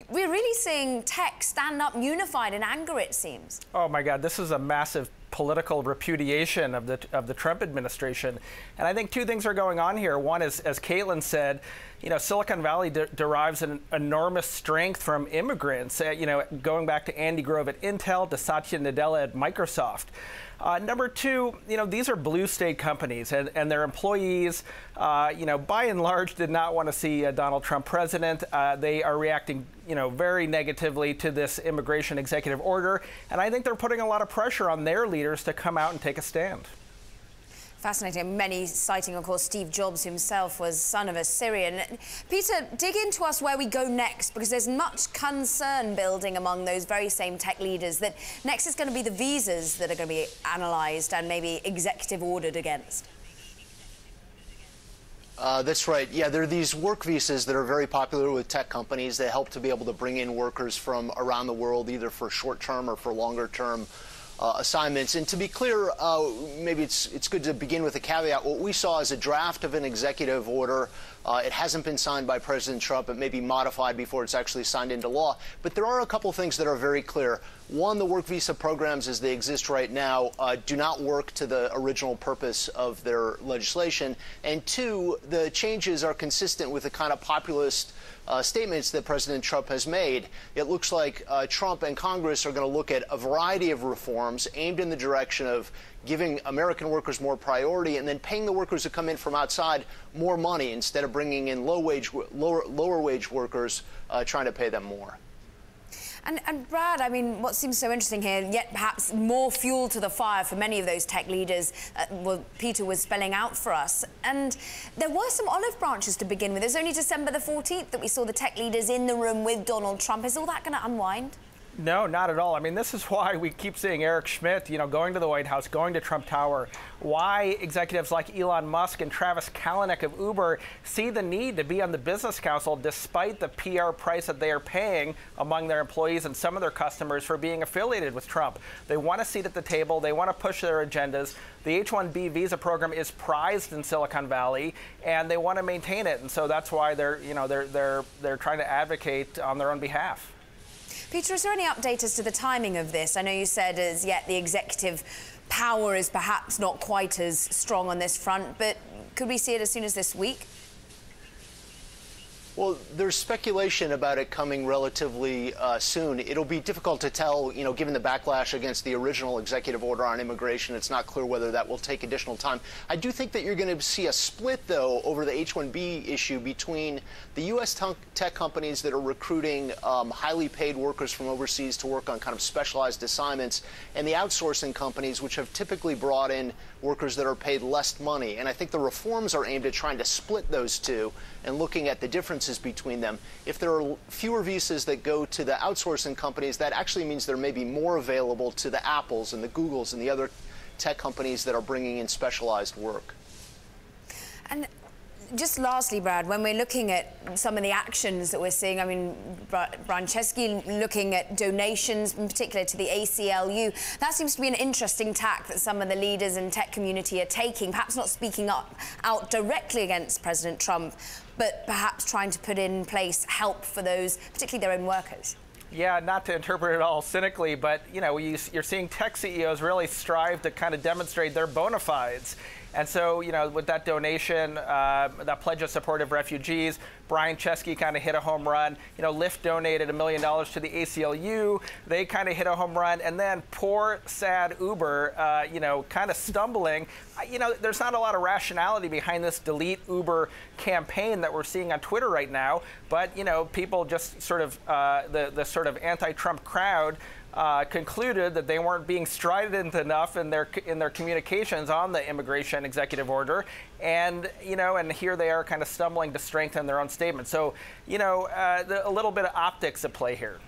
We're really seeing tech stand up unified in anger, it seems. Oh my God, this is a massive political repudiation of the Trump administration. And I think two things are going on here. One is, as Caitlin said, Silicon Valley derives an enormous strength from immigrants, going back to Andy Grove at Intel, to Satya Nadella at Microsoft. Number two, these are blue state companies, and their employees, by and large, did not want to see Donald Trump president. They are reacting, very negatively to this immigration executive order, and I think they're putting a lot of pressure on their leaders to come out and take a stand. Fascinating. Many citing, of course, Steve Jobs himself was son of a Syrian. Peter, dig into us where we go next, because there's much concern building among those very same tech leaders that next is going to be the visas that are going to be analysed and maybe executive ordered against. That's right. Yeah, there are these work visas that are very popular with tech companies. They help to be able to bring in workers from around the world, either for short-term or for longer-term assignments. And to be clear, maybe it's good to begin with a caveat. What we saw is a draft of an executive order. It hasn't been signed by President Trump. It may be modified before it's actually signed into law. But there are a couple things that are very clear. One, the work visa programs as they exist right now do not work to the original purpose of their legislation. And two, the changes are consistent with the kind of populist statements that President Trump has made. It looks like Trump and Congress are going to look at a variety of reforms aimed in the direction of giving American workers more priority and then paying the workers who come in from outside more money instead of bringing in lower wage workers, trying to pay them more. And Brad, I mean, what seems so interesting here, yet perhaps more fuel to the fire for many of those tech leaders, Peter was spelling out for us. And there were some olive branches to begin with. It was only December the 14th that we saw the tech leaders in the room with Donald Trump. Is all that going to unwind? No, not at all. I mean, this is why we keep seeing Eric Schmidt, going to the White House, going to Trump Tower. Why executives like Elon Musk and Travis Kalanick of Uber see the need to be on the Business Council despite the PR price that they are paying among their employees and some of their customers for being affiliated with Trump. They want a seat at the table. They want to push their agendas. The H-1B visa program is prized in Silicon Valley, and they want to maintain it. And so that's why they're trying to advocate on their own behalf. Peter, is there any update as to the timing of this? I know you said as yet the executive power is perhaps not quite as strong on this front, but could we see it as soon as this week? Well, there's speculation about it coming relatively soon. It'll be difficult to tell, given the backlash against the original executive order on immigration. It's not clear whether that will take additional time. I do think that you're going to see a split, though, over the H-1B issue between the U.S. tech companies that are recruiting highly paid workers from overseas to work on kind of specialized assignments and the outsourcing companies, which have typically brought in workers that are paid less money. And I think the reforms are aimed at trying to split those two and looking at the differences between them. If there are fewer visas that go to the outsourcing companies, that actually means there may be more available to the Apples and the Googles and the other tech companies that are bringing in specialized work. And just lastly, Brad, when we're looking at some of the actions that we're seeing, I mean, Brian Chesky looking at donations, in particular to the ACLU, that seems to be an interesting tack that some of the leaders in tech community are taking, perhaps not speaking out directly against President Trump, but perhaps trying to put in place help for those, particularly their own workers. Yeah, not to interpret it all cynically, but you're seeing tech CEOs really strive to kind of demonstrate their bona fides. And so, with that donation, that pledge of support of refugees, Brian Chesky kind of hit a home run. Lyft donated $1 million to the ACLU. They kind of hit a home run. And then poor, sad Uber, kind of stumbling. There's not a lot of rationality behind this delete Uber campaign that we're seeing on Twitter right now. But, people just sort of, the sort of anti-Trump crowd concluded that they weren't being strident enough in their communications on the immigration executive order, and and here they are kind of stumbling to strengthen their own statement. So a little bit of optics at play here.